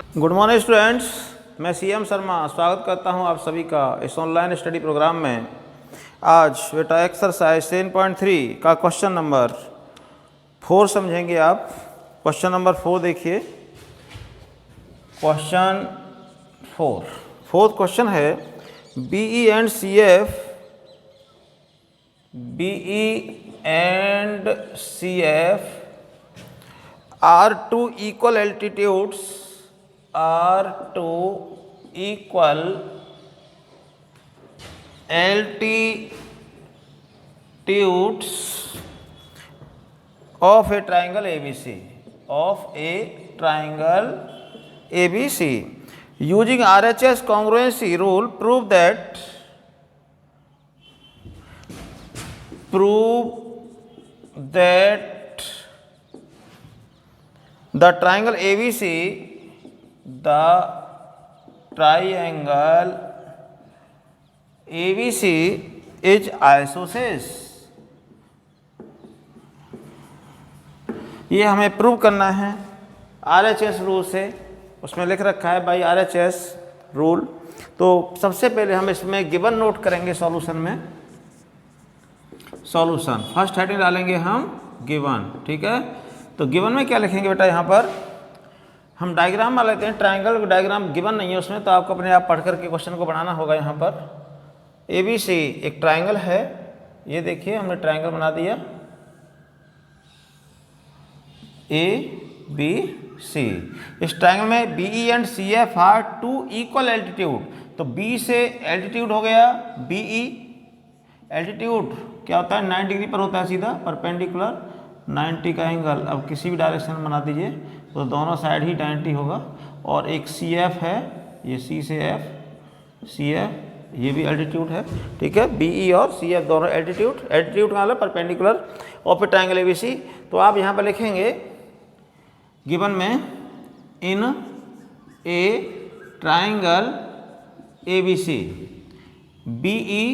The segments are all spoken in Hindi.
गुड मॉर्निंग स्टूडेंट्स, मैं सीएम शर्मा स्वागत करता हूं आप सभी का इस ऑनलाइन स्टडी प्रोग्राम में। आज बेटा एक्सरसाइज 10.3 का क्वेश्चन नंबर 4 समझेंगे आप। क्वेश्चन नंबर 4 देखिए। क्वेश्चन 4 फोर्थ क्वेश्चन है BE and CF are two equal altitudes of a triangle ABC. Using RHS congruency rule, prove that the triangle ABC is isosceles। ये हमें प्रूव करना है RHS रूल से। उसमें लिख रखा है बाई RHS रूल। तो सबसे पहले हम इसमें गिवन नोट करेंगे सॉल्यूशन में। सॉल्यूशन फर्स्ट हेडिंग डालेंगे हम गिवन, ठीक है। तो गिवन में क्या लिखेंगे बेटा, यहाँ पर हम डायग्राम में लेते हैं। ट्रायंगल डायग्राम गिवन नहीं है उसमें, तो आपको अपने आप पढ़ करके क्वेश्चन को बनाना होगा। यहाँ पर ABC एक ट्रायंगल है, ये देखिए हमने ट्रायंगल बना दिया ABC। इस ट्रायंगल में BE and CF are two equal altitude. तो B से एल्टीट्यूड हो गया BE। एल्टीट्यूड क्या होता है, 90 डिग्री पर होता है, सीधा परपेंडिकुलर 90 का एंगल। अब किसी भी डायरेक्शन में बना दीजिए तो दोनों साइड ही 90 होगा। और एक CF है, ये C से F, CF ये भी एल्टीट्यूड है, ठीक है। BE और CF दोनों एल्टीट्यूड का मतलब परपेंडिकुलर। और फिर ट्रायंगल ABC। तो आप यहाँ पर लिखेंगे गिवन में in a triangle ABC BE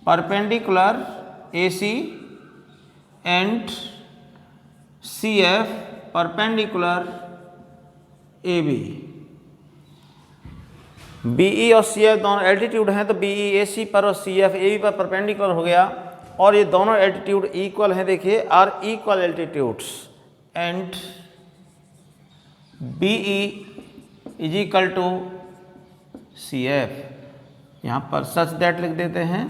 perpendicular AC and CF perpendicular AB। BE और CF दोनों एल्टीट्यूड हैं, तो BE AC पर और CF AB पर परपेंडिकुलर हो गया। और ये दोनों एल्टीट्यूड इक्वल हैं, देखिए are equal altitudes and BE is equal to CF। यहाँ पर सच दैट लिख देते हैं,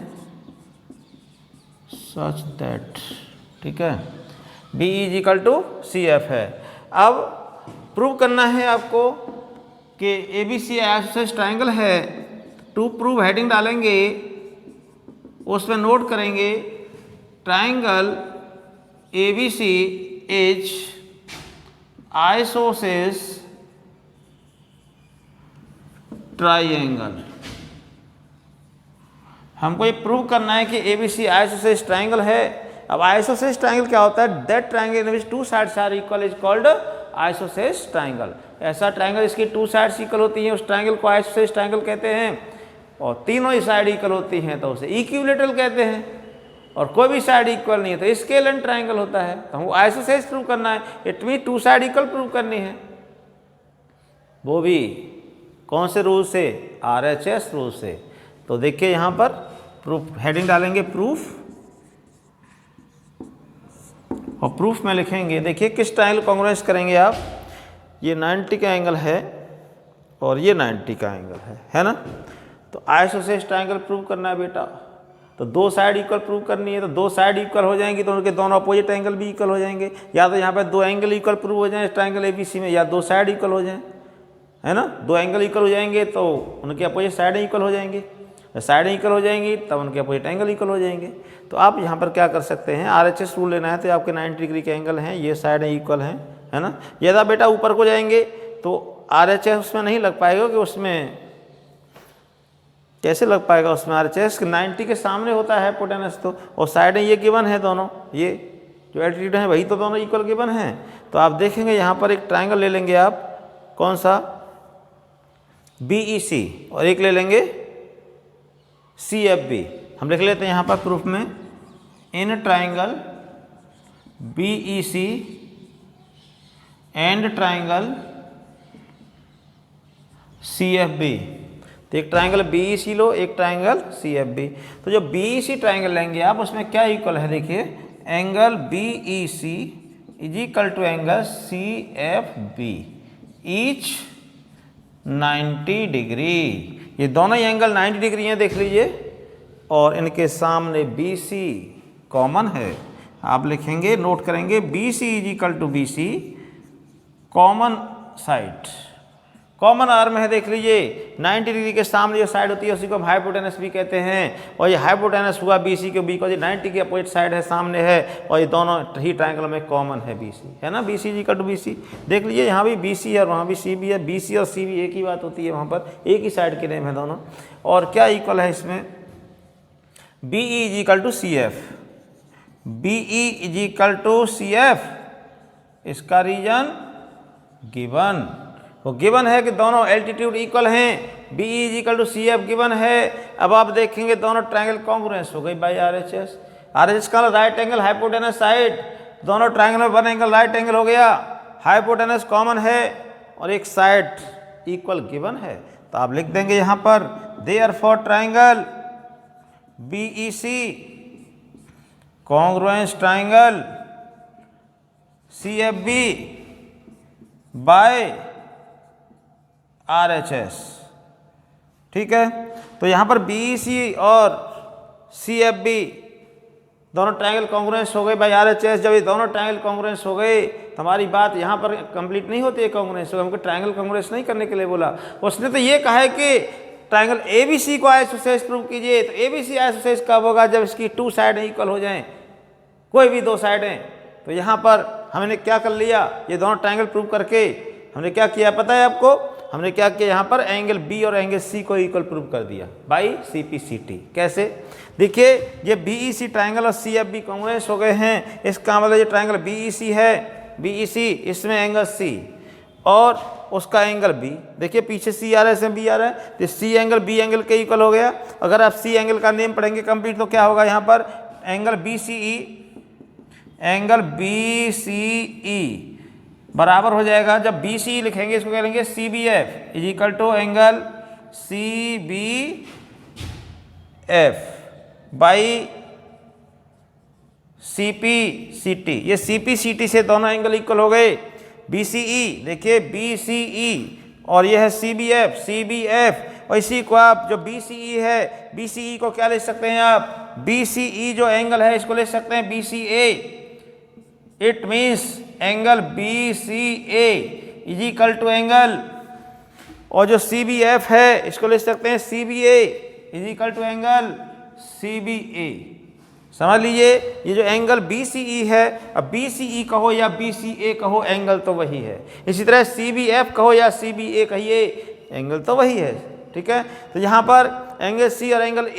सच दैट, ठीक है। BE is equal to CF है। अब प्रूव करना है आपको कि ABC आइसोसेलेस ट्रायंगल है। टू प्रूव हेडिंग डालेंगे, उसमें नोट करेंगे triangle ABC is isosceles triangle. हमको ये प्रूव करना है कि ABC आइसोसेलेस ट्रायंगल है। अब आइसोसेलेस ट्रायंगल क्या होता है, that triangle in which two sides are equal is called isosceles triangle. ऐसा ट्रायंगल इसकी टू साइड्स इक्वल होती हैं, उस ट्रायंगल को आइसोसेलेस ट्रायंगल कहते हैं। और तीनों ही साइड इक्वल होती हैं तो उसे इक्विलेटरल कहते हैं। और कोई भी साइड इक्वल नहीं है तो स्केल एंड ट्रायंगल होता है। तो हमको आइसोसेलेस प्रूव करना है, it mean two side equal prove करनी है। वो भी कौन से रूल से, RHS रूल से। तो देखिए यहाँ पर प्रूफ हेडिंग डालेंगे प्रूफ, और प्रूफ में लिखेंगे, देखिए किस ट्रायंगल कॉन्ग्रुएंस करेंगे आप। ये 90 का एंगल है और ये 90 का एंगल है ना। तो आइसोसेलेस ट्रायंगल प्रूव करना है बेटा। तो दो साइड इक्वल प्रूव करनी है, तो दो साइड इक्वल हो जाएंगी तो उनके दोनों अपोजिट एंगल भी इक्वल हो जाएंगे। या तो यहाँ पर दो एंगल इक्वल प्रूव हो जाए ट्रायंगल ABC में, या दो साइड इक्वल हो जाए, है ना। दो एंगल इक्वल हो जाएंगे तो उनके अपोजिट साइड इक्वल हो जाएंगे। साइड इक्वल हो जाएंगी तब उनके अपोजिट एंगल इक्वल हो जाएंगे। तो आप यहाँ पर क्या कर सकते हैं, RHS रूल लेना है। तो आपके 90 डिग्री के एंगल हैं, ये साइड इक्वल हैं, है ना। यदि बेटा ऊपर को जाएंगे तो RHS उसमें नहीं लग पाएगा, कि उसमें कैसे लग पाएगा, उसमें RHS 90 के सामने होता है हाइपोटेनस। तो और साइडें ये गिवन है दोनों, ये जो एल्टीट्यूड है वही तो दोनों इक्वल गिवन हैं। तो आप देखेंगे यहाँ पर एक ट्रायंगल ले लेंगे आप, कौन सा, BEC, और एक ले लेंगे CFB। हम लिख लेते हैं यहाँ पर प्रूफ में, in triangle BEC and triangle CFB। तो एक ट्राइंगल BEC लो, एक ट्राइंगल CFB। तो जो BEC ट्राइंगल लेंगे आप, उसमें क्या इक्वल है, देखिए angle BEC is equal to angle CFB each 90 degree. ये दोनों ही एंगल 90 डिग्री हैं, देख लीजिए। और इनके सामने BC कॉमन है। आप लिखेंगे, नोट करेंगे, BC is equal to BC common side, common arm है, देख लीजिए। 90 डिग्री के सामने जो साइड होती है उसी को हम हाइपोटेनस भी कहते हैं। और ये हाइपोटेनस हुआ BC के, बिकॉज 90 की अपोजिट साइड है, सामने है, और ये दोनों ही ट्राइंगल में कॉमन है BC, है ना। BC इक्वल टू BC, देख लीजिए यहाँ भी BC है और वहाँ भी CB है। BC और CB एक ही बात होती है, वहाँ पर एक ही साइड के नेम है दोनों। और क्या इक्वल है इसमें, BE is equal to CF, BE is equal to CF। इसका रीजन गिवन, वो गिवन है कि दोनों एल्टीट्यूड इक्वल हैं। BE is equal to CF given है। अब आप देखेंगे दोनों ट्रायंगल कॉन्ग्रुएंस हो गई बाई RHS। RHS का राइट एंगल हाइपोटेनस साइड, दोनों ट्रायंगल में वन एंगल राइट एंगल हो गया, हाइपोटेनस कॉमन है और एक साइड इक्वल गिवन है। तो आप लिख देंगे यहाँ पर, therefore triangle BEC congruence triangle CFB by RHS। ठीक है, तो यहाँ पर BEC और CFB दोनों ट्रायंगल कॉन्ग्रुएंस हो गए बाय RHS। जब ये दोनों ट्रायंगल कॉन्ग्रुएंस हो गए तो हमारी बात यहाँ पर कंप्लीट नहीं होती है कॉन्ग्रुएंस। हमको ट्रायंगल कॉन्ग्रुएंस नहीं करने के लिए बोला, उसने तो ये कहा है कि ट्रायंगल ABC को आइसोसेलेस प्रूव कीजिए। तो ABC आइसोसेलेस कब होगा, जब इसकी टू साइड इक्वल हो जाएं, कोई भी दो साइडें। तो यहाँ पर हमने क्या कर लिया, ये दोनों ट्रायंगल प्रूव करके हमने क्या किया पता है आपको, हमने क्या किया, यहाँ पर एंगल B और एंगल C को इक्वल प्रूव कर दिया बाई CPCT। कैसे, देखिए ये BEC ट्रायंगल और CFB कॉन्ग्रुएंस हो गए हैं। इसका मतलब ये ट्रायंगल BEC है, BEC इसमें एंगल C और उसका एंगल B, देखिए पीछे C आ रहा है, इसमें B आ रहा है, तो C एंगल B एंगल के इक्वल हो गया। अगर आप C एंगल का नेम पढ़ेंगे कंप्लीट तो क्या होगा, यहाँ पर एंगल BCE, एंगल BCE बराबर हो जाएगा, जब BCE लिखेंगे इसको क्या लेंगे, CBF is equal to angle CBF by CPCT। ये CPCT से दोनों एंगल इक्वल हो गए। BCE देखिए BCE और ये है CBF और इसी को आप जो BCE है, BCE को क्या ले सकते हैं आप, BCE जो एंगल है इसको ले सकते हैं BCA। It means angle BCA is equal to angle, और जो CBF है इसको ले सकते हैं CBA is equal to angle CBA। समझ लीजिए, ये जो एंगल BCE है, अब BCE कहो या BCA कहो एंगल तो वही है। इसी तरह CBF कहो या CBA कहिए एंगल तो वही है। ठीक है, तो यहाँ पर एंगल C और एंगल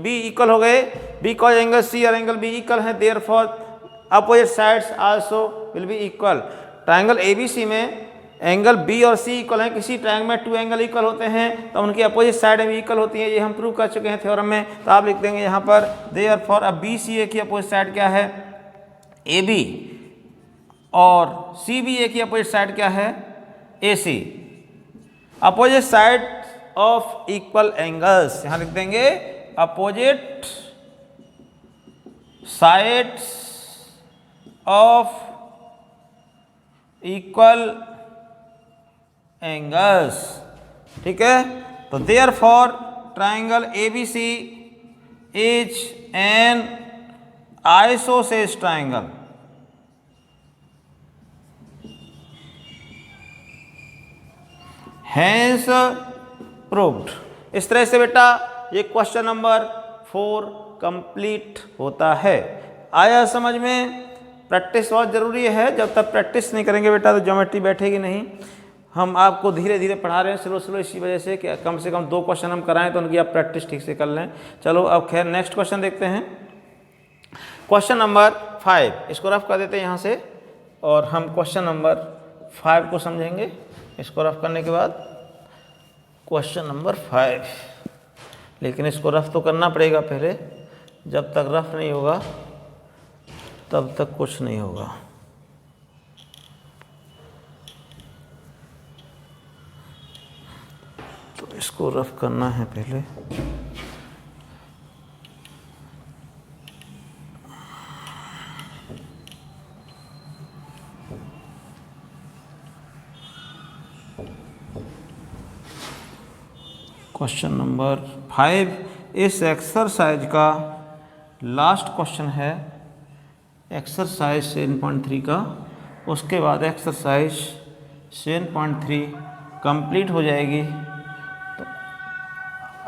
B इक्वल हो गए, बिकॉज एंगल C और एंगल B इक्वल है, therefore opposite sides also will be equal. Triangle ABC में एंगल B और C इक्वल हैं। किसी ट्रायंगल में टू एंगल इक्वल होते हैं तो उनकी अपोजिट साइड भी इक्वल होती है, ये हम प्रूव कर चुके हैं थ्योरम में। तो आप लिख देंगे यहाँ पर देयरफॉर अब BCA की अपोजिट साइड क्या है, AB, और CBA की अपोजिट साइड क्या है, AC। Opposite side of equal angles, यहाँ लिख देंगे opposite sides of equal angles. ठीक है, तो therefore triangle ABC is an isosceles triangle. Hence proved. इस तरह से बेटा ये क्वेश्चन नंबर 4 कंप्लीट होता है। आया समझ में? प्रैक्टिस बहुत ज़रूरी है, जब तक प्रैक्टिस नहीं करेंगे बेटा तो ज्योमेट्री बैठेगी नहीं। हम आपको धीरे धीरे पढ़ा रहे हैं स्लो इसी वजह से कि कम से कम 2 क्वेश्चन हम कराएं तो उनकी आप प्रैक्टिस ठीक से कर लें। चलो अब खैर नेक्स्ट क्वेश्चन देखते हैं। क्वेश्चन नंबर 5, इसको रफ कर देते हैं यहाँ से और हम क्वेश्चन नंबर 5 को समझेंगे। इसको रफ करने के बाद क्वेश्चन नंबर 5, लेकिन इसको रफ तो करना पड़ेगा पहले, जब तक रफ नहीं होगा तब तक कुछ नहीं होगा। इसको रफ करना है पहले। क्वेश्चन नंबर 5 इस एक्सरसाइज का लास्ट क्वेश्चन है, एक्सरसाइज 7.3 का। उसके बाद एक्सरसाइज 7.3 कंप्लीट हो जाएगी। तो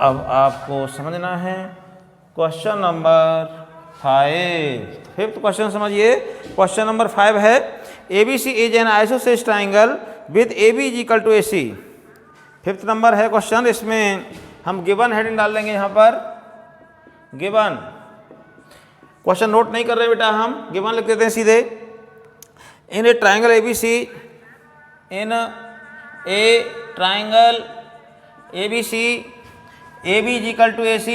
अब आपको समझना है क्वेश्चन नंबर 5। फिफ्थ क्वेश्चन समझिए। क्वेश्चन नंबर 5 है ABC is an isosceles triangle with AB is equal to AC। Fifth number है क्वेश्चन। इसमें हम गिवन हेडिंग डाल देंगे यहाँ पर, गिवन। क्वेश्चन नोट नहीं कर रहे बेटा, हम गिवन लिख देते हैं सीधे। In a triangle ABC, in a triangle ABC, AB is equal to AC,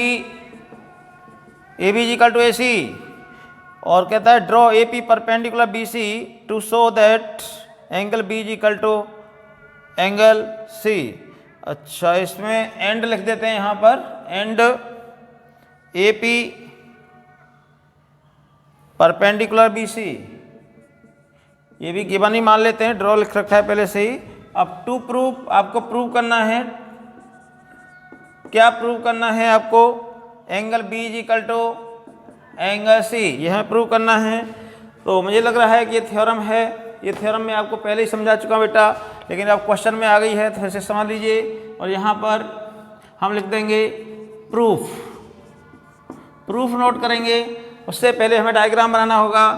AB is equal to AC। और कहता है draw AP perpendicular BC to show that angle B is equal to angle C। अच्छा, इसमें एंड लिख देते हैं यहाँ पर, एंड AP परपेंडिकुलर BC। ये भी गिवन ही मान लेते हैं, ड्रॉ लिख रखा है पहले से ही। अब टू प्रूव, आपको प्रूव करना है, क्या प्रूव करना है आपको? Angle B is equal to angle C, यह प्रूव करना है। तो मुझे लग रहा है कि ये थ्योरम है, ये थ्योरम मैं आपको पहले ही समझा चुका बेटा, लेकिन अब क्वेश्चन में आ गई है तो फिर से समझ लीजिए। और यहाँ पर हम लिख देंगे प्रूफ, प्रूफ नोट करेंगे। उससे पहले हमें डायग्राम बनाना होगा।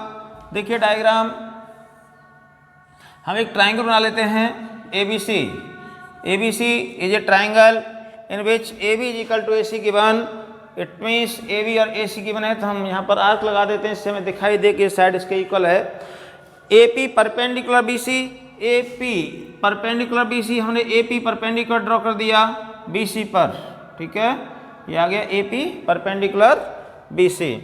देखिए डायग्राम, हम एक ट्राइंगल बना लेते हैं ABC। ABC is a triangle in which AB is equal to AC given. It means AB और AC गिवन है, तो हम यहाँ पर आर्क लगा देते हैं, इससे हमें दिखाई दे कि साइड इसके इक्वल है। AP perpendicular BC, AP perpendicular BC, हमने AP परपेंडिकुलर ड्रॉ कर दिया BC पर, ठीक है, ये आ गया AP परपेंडिकुलर BC।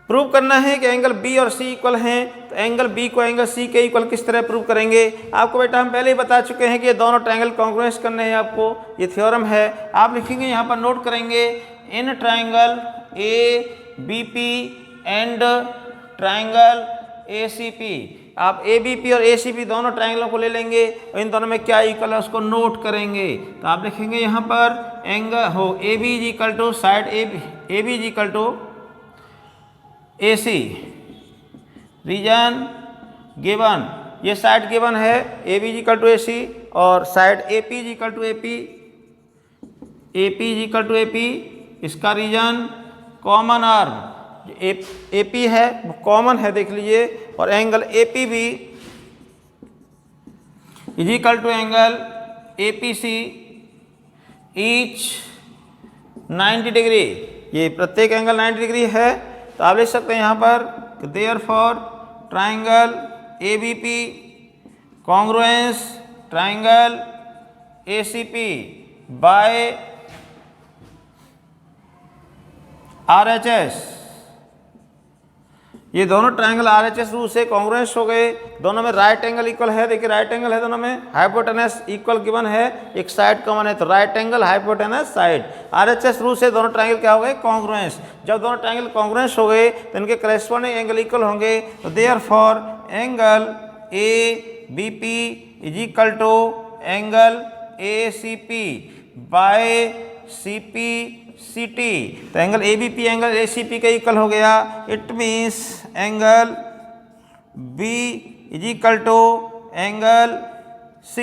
प्रूव करना है कि एंगल B और C इक्वल हैं, तो एंगल B को एंगल C के इक्वल किस तरह प्रूव करेंगे? आपको बेटा हम पहले ही बता चुके हैं कि ये दोनों ट्रायंगल कॉन्ग्रुएंस करने हैं आपको, ये थ्योरम है। आप लिखेंगे यहाँ पर, नोट करेंगे, in triangle ABP and triangle ACP। आप ABP और ACP दोनों ट्रायंगलों को ले लेंगे और इन दोनों में क्या इक्वल है उसको नोट करेंगे। तो आप लिखेंगे यहाँ पर एंगल हो AB is equal to side AB is equal to AC, reason given, ये साइड गिवन है AB is equal to AC, और side AP is equal to AP, AP is equal to AP, इसका रीजन कॉमन आर्म AP है, कॉमन है देख लीजिए, और एंगल AP भी is equal to angle APC each 90 degree. ये प्रत्येक एंगल 90 डिग्री है। तो आप लिख सकते हैं यहाँ पर therefore triangle ABP congruence triangle ACP by RHS। ये दोनों ट्राइंगल RHS रूल से कॉन्ग्रुएंस हो गए, दोनों में राइट एंगल इक्वल है। देखिए राइट एंगल है दोनों में, हाइपोटेनस इक्वल गिवन है, एक साइड कॉमन है, तो right angle hypotenuse side. RHS rule से दोनों ट्राइंगल क्या हो गए? कॉन्ग्रुएंस। जब दोनों ट्राइंगल कॉन्ग्रुएंस हो गए तो इनके करेस्पॉन्डिंग एंगल इक्वल होंगे। तो therefore angle ABP is equal to angle ACP by CPCT। तो एंगल ABP एंगल ACP के इक्वल हो गया। It means angle B is equal to angle C,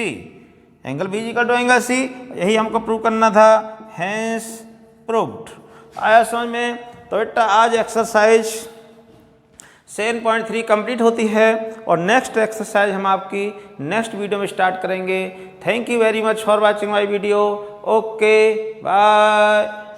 angle B is equal to angle C, यही हमको प्रूव करना था, हैंस प्रूव्ड। आया समझ में? तो बेटा आज एक्सरसाइज 7.3 कंप्लीट होती है और नेक्स्ट एक्सरसाइज हम आपकी नेक्स्ट वीडियो में स्टार्ट करेंगे। Thank you very much for watching my video. Okay bye.